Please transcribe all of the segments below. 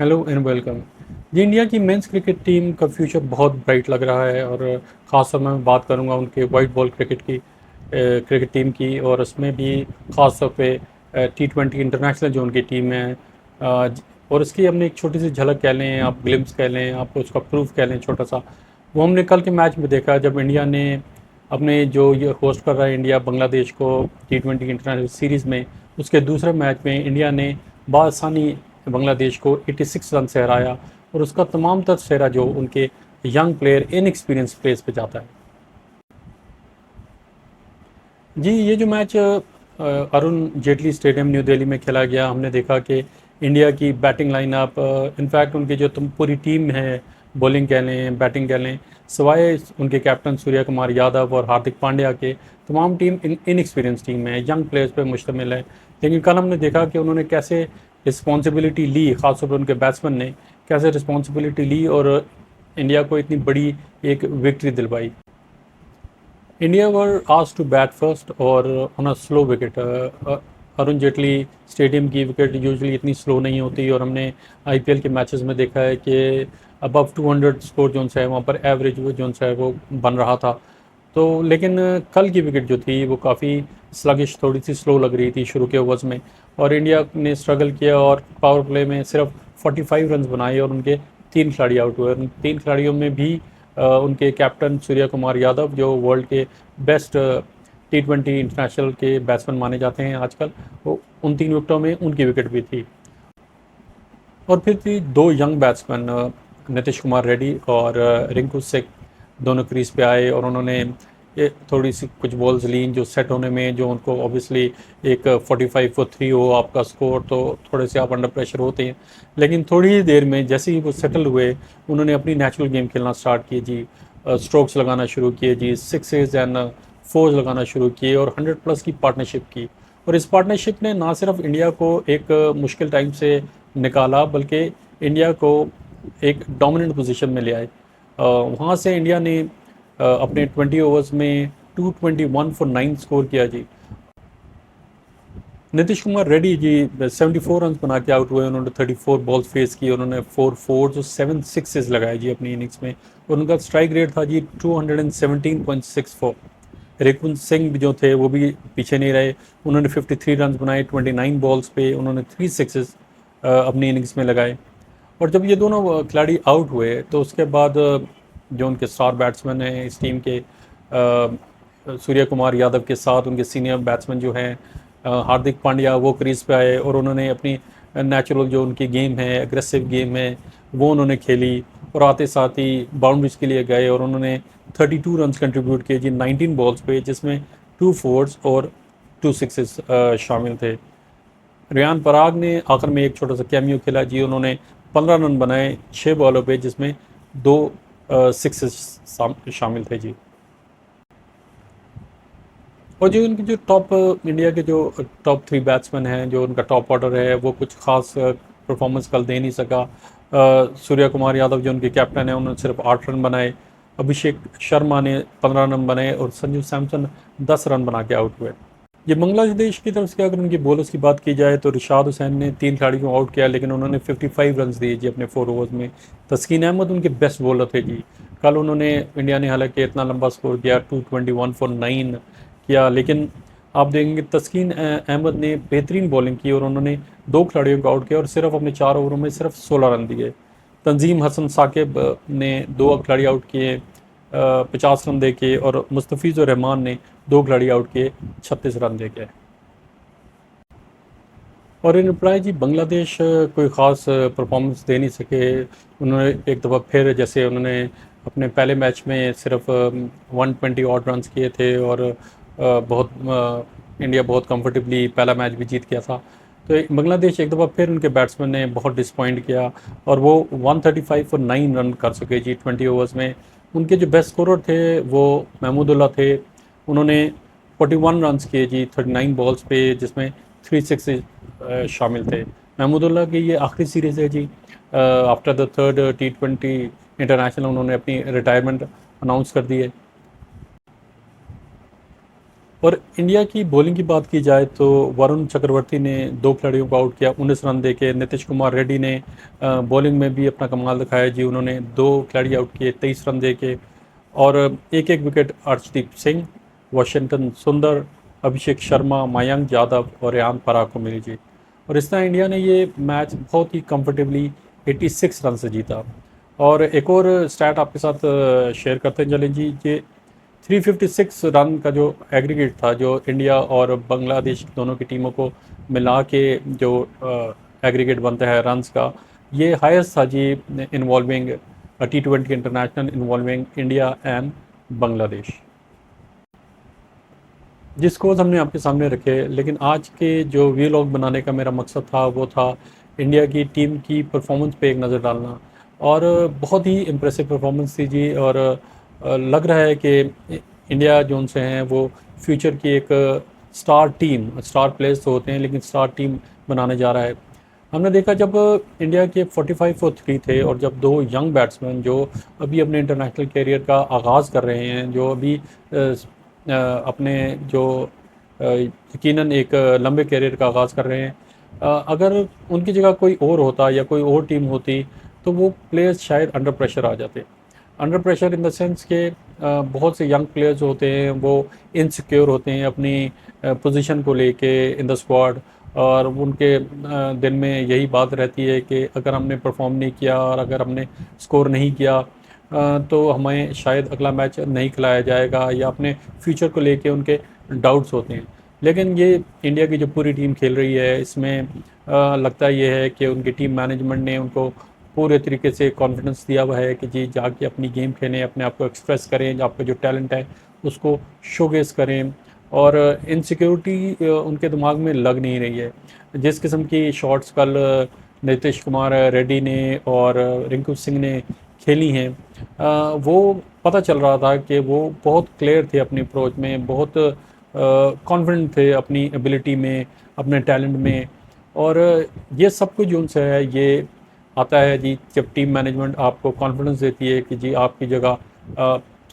Hello and welcome. जी, India की men's cricket team का फ्यूचर बहुत ब्राइट लग रहा है और ख़ास तौर मैं बात करूंगा उनके वाइट बॉल क्रिकेट की क्रिकेट टीम की, और उसमें भी ख़ास तौर पे T20 इंटरनेशनल जो उनकी टीम है। और इसकी हमने एक छोटी सी झलक कह लें, आप ग्लिम्स कह लें, आप उसका प्रूफ कह लें छोटा सा। वो हमने कल के मैच में देखा जब इंडिया ने अपने जो ये होस्ट कर रहा है इंडिया बांग्लादेश को T20 इंटरनेशनल सीरीज़ में, उसके दूसरे मैच में इंडिया ने बआसानी बांग्लादेश को 86 रन से हराया। और उसका तमाम तर सेहरा जो उनके यंग प्लेयर इनएक्सपीरियंस प्लेयर्स पे जाता है। जी, ये जो match Arun Jaitley stadium new Delhi में खेला गया, हमने देखा कि इंडिया की बैटिंग लाइनअप, इनफैक्ट उनकी जो तुम पूरी टीम है, बॉलिंग कह लें बैटिंग कह लें, सिवाय उनके कैप्टन सूर्य कुमार यादव और हार्दिक पांड्या के, तमाम टीम इनएक्सपीरियंस टीम है, यंग प्लेयर्स पे मुश्तमिल है। लेकिन कल हमने देखा कि उन्होंने कैसे रिस्पॉन्सिबिलिटी ली, खासतौर पर उनके बैट्समैन ने कैसे रिस्पॉन्सिबिलिटी ली और इंडिया को इतनी बड़ी एक विक्ट्री दिलवाई। India were asked to bat first और on a slow wicket। Arun Jaitley stadium की विकेट यूजुअली इतनी स्लो नहीं होती, और हमने आईपीएल के मैचेस में देखा है कि अबव 200 स्कोर जोन है वहाँ पर एवरेज जोन है वो बन रहा था। तो लेकिन कल की विकेट जो थी वो काफ़ी स्लगिश, थोड़ी सी स्लो लग रही थी शुरू के ओवर्स में, और इंडिया ने स्ट्रगल किया और पावर प्ले में सिर्फ 45 रन बनाए और उनके तीन खिलाड़ी आउट हुए। उन तीन खिलाड़ियों में भी उनके कैप्टन सूर्य कुमार यादव, जो वर्ल्ड के बेस्ट T20 इंटरनेशनल के बैट्समैन माने जाते हैं आजकल, वो उन तीन विकेटों में उनकी विकेट भी थी। और फिर थी दो यंग बैट्समैन, नीतीश कुमार रेड्डी और रिंकू सिंह, दोनों क्रीज पे आए और उन्होंने ये थोड़ी सी कुछ बॉल्स ली जो सेट होने में, जो उनको ऑब्वियसली एक 45 फॉर 3 हो आपका स्कोर तो थोड़े से आप अंडर प्रेशर होते हैं। लेकिन थोड़ी ही देर में जैसे ही वो सेटल हुए, उन्होंने अपनी नेचुरल गेम खेलना स्टार्ट किए जी। स्ट्रोक्स लगाना शुरू किए जी, सिक्सेज एंड फोर्स लगाना शुरू किए और 100+ की पार्टनरशिप की। और इस पार्टनरशिप ने ना सिर्फ इंडिया को एक मुश्किल टाइम से निकाला, बल्कि इंडिया को एक डोमिनेंट पोजीशन में ले आए। वहाँ से इंडिया ने अपने 20 ओवर्स में 221 फॉर 9 स्कोर किया जी। नीतीश कुमार रेड्डी जी 74 रन बना के आउट हुए। उन्होंने 34 बॉल्स फेस की, उन्होंने 4 फोर्स और 7 सिक्सेस लगाए जी अपनी इनिंग्स में, और उनका स्ट्राइक रेट था जी 217.64। रिकुन सिंह भी जो थे वो भी पीछे नहीं रहे, उन्होंने 53 रन बनाए 29 बॉल्स पे, उन्होंने 3 सिक्सेस अपनी इनिंग्स में लगाए। और जब ये दोनों खिलाड़ी आउट हुए तो उसके बाद जो उनके स्टार बैट्समैन हैं इस टीम के, सूर्य कुमार यादव के साथ उनके सीनियर बैट्समैन जो हैं हार्दिक पांड्या, वो क्रीज पे आए और उन्होंने अपनी नेचुरल जो उनकी गेम है, एग्रेसिव गेम है, वो उन्होंने खेली। और आते साथ ही बाउंड्रीज के लिए गए और उन्होंने 32 रन कंट्रीब्यूट किए जी 19 बॉल्स पे, जिसमें 2 फोर्स और 2 सिक्सेस शामिल थे। रियान पराग ने आखिर में एक छोटा सा कैमियो खेला जी, उन्होंने 15 रन बनाए 6 बॉलों पे, जिसमें 2 सिक्सेस शामिल थे जी। और जो इनके जो टॉप इंडिया के जो टॉप 3 बैट्समैन हैं, जो उनका टॉप ऑर्डर है, वो कुछ खास परफॉर्मेंस कल दे नहीं सका। सूर्य कुमार यादव जो उनके कैप्टन हैं, उन्होंने सिर्फ 8 रन बनाए। अभिषेक शर्मा ने 15 रन बनाए और संजू सैमसन 10 रन बना के आउट हुए। ये बांग्लादेश की तरफ से अगर उनकी बॉलर्स की बात की जाए तो रिशाद हुसैन ने 3 खिलाड़ियों को आउट किया, लेकिन उन्होंने 55 रन दिए जी अपने 4 ओवर्स में। तस्कीन अहमद उनके बेस्ट बॉलर थे जी। कल उन्होंने, इंडिया ने हालांकि इतना लंबा स्कोर किया 221 फॉर 9 किया, लेकिन आप देखेंगे तस्कीन अहमद ने बेहतरीन बॉलिंग की और उन्होंने 2 खिलाड़ियों को आउट किया और सिर्फ अपने 4 ओवरों में सिर्फ 16 रन दिए। तंजीम हसन साकिब ने 2 खिलाड़ी आउट किए 50 रन दे के, और मुस्तफ़ीज़ुर रहमान ने 2 खिलाड़ी आउट किए 36 रन दे के। और इन रिप्लाई जी बांग्लादेश कोई ख़ास परफॉर्मेंस दे नहीं सके। उन्होंने एक दफ़ा फिर, जैसे उन्होंने अपने पहले मैच में सिर्फ 120 ऑड रन किए थे और बहुत इंडिया बहुत कंफर्टेबली पहला मैच भी जीत गया था। तो बांग्लादेश एक दफ़ा फिर उनके बैट्समैन ने बहुत डिसपॉइंट किया और वो 135 फॉर 9 रन कर सके जी 20 ओवर्स में। उनके जो बेस्ट स्कोरर थे वो महमूदुल्लाह थे, उन्होंने 41 रन किए जी 39 बॉल्स पे, जिसमें 3 सिक्स शामिल थे। महमूदुल्लाह की ये आखिरी सीरीज़ है जी। After the third T20 international उन्होंने अपनी रिटायरमेंट अनाउंस कर दी है। और इंडिया की बॉलिंग की बात की जाए तो वरुण चक्रवर्ती ने 2 खिलाड़ियों को आउट किया 19 रन देके। नीतीश कुमार रेड्डी ने बॉलिंग में भी अपना कमाल दिखाया जी, उन्होंने 2 खिलाड़ी आउट किए 23 रन देके। और एक एक विकेट अर्शदीप सिंह, वाशिंगटन सुंदर, अभिषेक शर्मा, मयंक यादव और रेयान पराग को मिली जी। और इस तरह इंडिया ने ये मैच बहुत ही कंफर्टेबली 86 रन से जीता। और एक और स्टैट आपके साथ शेयर करते हैं चलें जी। ये 356 रन का जो एग्रीगेट था, जो इंडिया और बांग्लादेश दोनों की टीमों को मिला के जो एग्रीगेट बनता है रन्स का, ये हाईएस्ट था जी involving T20 international involving India and Bangladesh. जिस स्कोर्स हमने आपके सामने रखे, लेकिन आज के जो वीलॉग बनाने का मेरा मकसद था वो था इंडिया की टीम की परफॉर्मेंस पे एक नज़र डालना। और बहुत ही इम्प्रेसिव परफॉर्मेंस थी जी। और लग रहा है कि इंडिया जो उनसे हैं वो फ्यूचर की एक स्टार टीम, स्टार प्लेयर्स तो होते हैं लेकिन स्टार टीम बनाने जा रहा है। हमने देखा जब इंडिया के 45 फॉर 3 थे और जब 2 यंग बैट्समैन जो अभी अपने इंटरनेशनल कैरियर का आगाज़ कर रहे हैं, जो अभी अपने जो यकीनन एक लंबे कैरियर का आगाज़ कर रहे हैं, अगर उनकी जगह कोई और होता या कोई और टीम होती तो वो प्लेयर्स शायद अंडर प्रेशर आ जाते। Under pressure in the sense के बहुत से यंग प्लेयर्स होते हैं वो इनसिक्योर होते हैं अपनी पोजीशन को लेके इन द स्क्वाड। और उनके दिल में यही बात रहती है कि अगर हमने परफॉर्म नहीं किया और अगर हमने स्कोर नहीं किया तो हमें शायद अगला मैच नहीं खिलाया जाएगा, या अपने फ्यूचर को लेके उनके डाउट्स होते हैं। लेकिन ये इंडिया की जो पूरी टीम खेल रही है इसमें लगता ये है कि उनकी टीम मैनेजमेंट ने उनको पूरे तरीके से कॉन्फिडेंस दिया हुआ है कि जी जाके अपनी गेम खेलें, अपने आप को एक्सप्रेस करें, आपका जो टैलेंट है उसको शोकेस करें। और इनसिक्योरिटी उनके दिमाग में लग नहीं रही है। जिस किस्म की शॉट्स कल नीतीश कुमार रेड्डी ने और रिंकू सिंह ने खेली हैं, वो पता चल रहा था कि वो बहुत क्लियर थे अपनी अप्रोच में, बहुत कॉन्फिडेंट थे अपनी एबिलिटी में, अपने टैलेंट में। और ये सब कुछ जो उनसे है ये आता है जी जब टीम मैनेजमेंट आपको कॉन्फिडेंस देती है कि जी आपकी जगह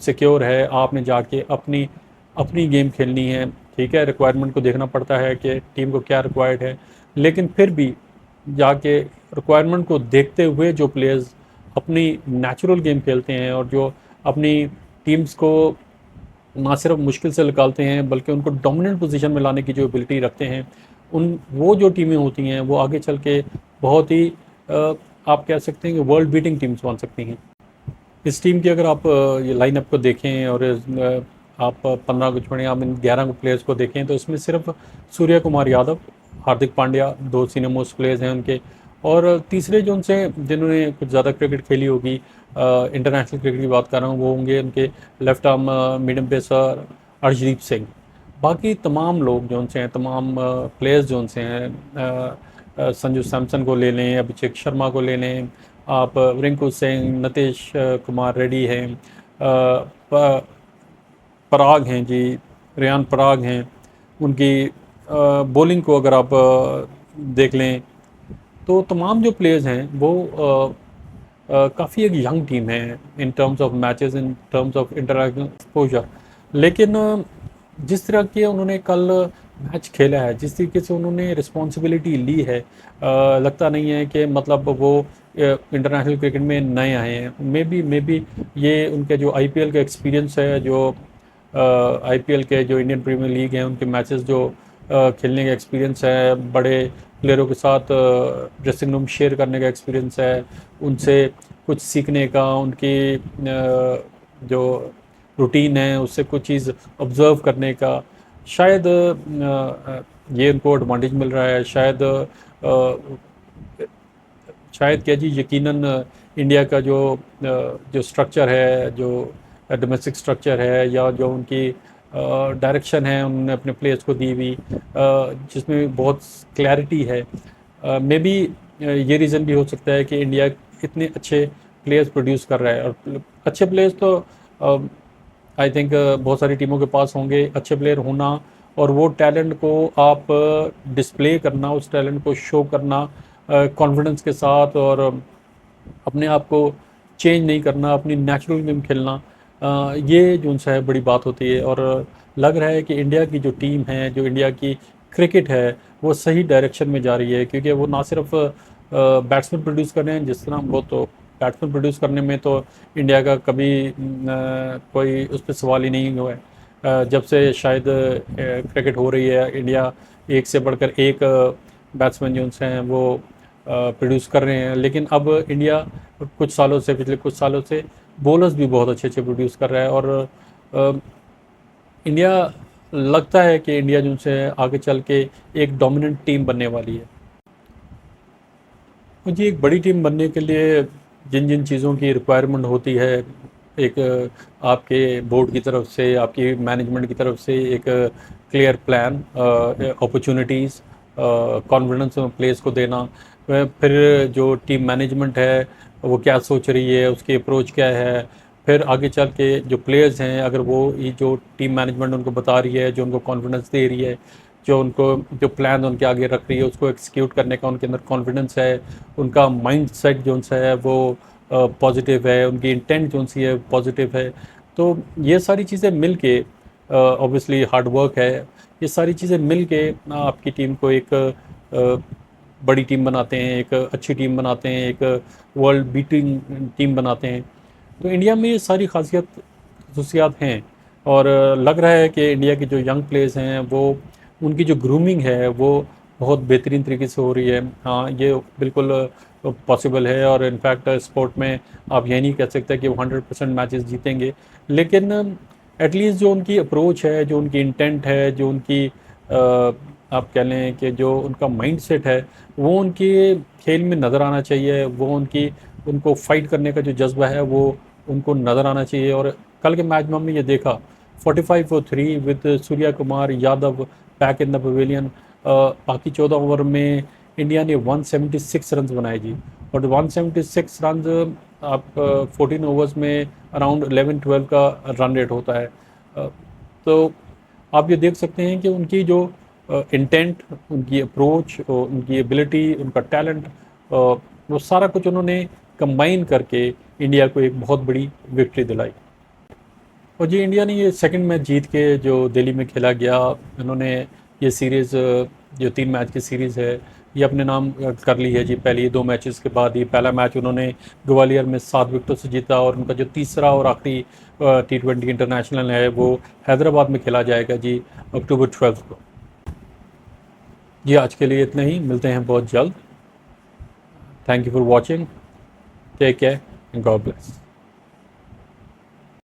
सिक्योर है, आपने जाके अपनी अपनी गेम खेलनी है। ठीक है, रिक्वायरमेंट को देखना पड़ता है कि टीम को क्या रिक्वायर्ड है, लेकिन फिर भी जाके रिक्वायरमेंट को देखते हुए जो प्लेयर्स अपनी नेचुरल गेम खेलते हैं और जो अपनी टीम्स को ना सिर्फ मुश्किल से निकालते हैं बल्कि उनको डोमिनेंट पोजीशन में लाने की जो एबिलिटी रखते हैं, उन वो जो टीमें होती हैं वो आगे चल के बहुत ही आप कह सकते हैं कि वर्ल्ड बीटिंग टीम्स बन सकती हैं। इस टीम की अगर आप ये लाइनअप को देखें और आप 15 को छोड़ें, आप इन 11 को प्लेयर्स को देखें तो इसमें सिर्फ Surya Kumar Yadav, Hardik Pandya 2 senior most players हैं उनके। और तीसरे जो उनसे जिन्होंने कुछ ज़्यादा क्रिकेट खेली होगी, इंटरनेशनल क्रिकेट की बात कर रहा हूँ, वो होंगे उनके left arm medium pacer Arshdeep Singh. बाकी तमाम लोग जो उनसे हैं, तमाम प्लेयर्स जो उनसे हैं, संजू सैमसन को ले लें, अभिषेक शर्मा को ले लें, आप रिंकू सिंह, नीतीश कुमार रेड्डी हैं, पराग हैं जी, रेयान पराग हैं। उनकी बॉलिंग को अगर आप देख लें तो तमाम जो प्लेयर्स हैं वो काफ़ी एक यंग टीम है in terms of matches, in terms of international exposure. लेकिन जिस तरह के उन्होंने कल मैच खेला है, जिस तरीके से उन्होंने रिस्पॉन्सिबिलिटी ली है, लगता नहीं है कि मतलब वो इंटरनेशनल क्रिकेट में नए आए हैं। मे बी ये उनके जो आईपीएल का एक्सपीरियंस है, जो आईपीएल के जो इंडियन प्रीमियर लीग हैं उनके मैचेस जो खेलने का एक्सपीरियंस है, बड़े प्लेयरों के साथ ड्रेसिंग रूम शेयर करने का एक्सपीरियंस है, उनसे कुछ सीखने का, उनकी जो रूटीन है उससे कुछ चीज़ ऑब्ज़र्व करने का, शायद ये उनको एडवांटेज मिल रहा है। शायद क्या जी, यकीनन इंडिया का जो स्ट्रक्चर है, जो डोमेस्टिक स्ट्रक्चर है, या जो उनकी डायरेक्शन है उन्होंने अपने प्लेयर्स को दी हुई, जिसमें बहुत क्लैरिटी है, मे बी ये रीज़न भी हो सकता है कि इंडिया इतने अच्छे प्लेयर्स प्रोड्यूस कर रहा है। और अच्छे प्लेयर्स तो आई थिंक बहुत सारी टीमों के पास होंगे। अच्छे प्लेयर होना और वो टैलेंट को आप डिस्प्ले करना, उस टैलेंट को शो करना कॉन्फिडेंस के साथ, और अपने आप को चेंज नहीं करना, अपनी नेचुरल गेम खेलना, ये जो उनसे है बड़ी बात होती है। और लग रहा है कि इंडिया की जो टीम है, जो इंडिया की क्रिकेट है, वो सही डायरेक्शन में जा रही है, क्योंकि वो ना सिर्फ बैट्समैन प्रोड्यूस कर रहे हैं, जिस तरह वो तो बैट्समैन प्रोड्यूस करने में तो इंडिया का कभी कोई उस पर सवाल ही नहीं हुआ है। जब से शायद क्रिकेट हो रही है, इंडिया एक से बढ़कर एक बैट्समैन जो हैं वो प्रोड्यूस कर रहे हैं। लेकिन अब इंडिया कुछ सालों से, पिछले कुछ सालों से बॉलर्स भी बहुत अच्छे अच्छे प्रोड्यूस कर रहा है, और अ, इंडिया लगता है कि इंडिया जो है आगे चल के एक डोमिनेंट टीम बनने वाली है। और जी, एक बड़ी टीम बनने के लिए जिन जिन चीज़ों की रिक्वायरमेंट होती है, एक आपके बोर्ड की तरफ से, आपकी मैनेजमेंट की तरफ से एक clear plan, opportunities, confidence players को देना, फिर जो टीम मैनेजमेंट है वो क्या सोच रही है, उसकी अप्रोच क्या है, फिर आगे चल के जो प्लेयर्स हैं, अगर वो ये जो टीम मैनेजमेंट उनको बता रही है, जो उनको कॉन्फिडेंस दे रही है, जो उनको जो प्लान उनके आगे रख रही है, उसको एक्सिक्यूट करने का उनके अंदर कॉन्फिडेंस है, उनका माइंड सेट जो सा है वो पॉजिटिव है, उनकी इंटेंट जो सी है पॉजिटिव है। तो ये सारी चीज़ें मिल के, ऑब्वियसली हार्ड वर्क है, ये सारी चीज़ें मिल के आपकी टीम को एक बड़ी टीम बनाते हैं, एक अच्छी टीम बनाते हैं, एक वर्ल्ड बीटिंग टीम बनाते हैं। तो इंडिया में ये सारी खासियत खसूसियात हैं, और लग रहा है कि इंडिया के जो यंग प्लेयर्स हैं वो, उनकी जो ग्रूमिंग है वो बहुत बेहतरीन तरीके से हो रही है। हाँ, ये बिल्कुल पॉसिबल है, और इनफैक्ट स्पोर्ट में आप ये नहीं कह सकते कि वो 100% मैचेस जीतेंगे, लेकिन एटलीस्ट जो उनकी अप्रोच है, जो उनकी इंटेंट है, जो उनकी आप कह लें कि जो उनका माइंडसेट है, वो उनके खेल में नज़र आना चाहिए, वो उनकी उनको फाइट करने का जो जज्बा है वो उनको नज़र आना चाहिए। और कल के मैच में हमने ये देखा, 45 for 3 with Surya Kumar Yadav back in the pavilion. बाकी 14 ओवर में इंडिया ने 176 रन बनाए जी, और 176 रन आप 14 ओवर्स में अराउंड 11-12 का रन रेट होता है। तो आप ये देख सकते हैं कि उनकी जो इंटेंट, उनकी अप्रोच, उनकी एबिलिटी, उनका टैलेंट, वो सारा कुछ उन्होंने कंबाइन करके इंडिया को एक बहुत बड़ी विक्ट्री दिलाई। और जी, इंडिया ने ये सेकंड मैच जीत के जो दिल्ली में खेला गया, इन्होंने ये सीरीज़, जो 3 मैच की सीरीज़ है, ये अपने नाम कर ली है जी। पहले 2 मैचेस के बाद ही पहला मैच उन्होंने ग्वालियर में 7 विकेटों से जीता, और उनका जो तीसरा और आखिरी T20 इंटरनेशनल है वो हैदराबाद में खेला जाएगा जी, अक्टूबर 12 को। जी, आज के लिए इतना ही, मिलते हैं बहुत जल्द। Thank you for watching, take care and god bless.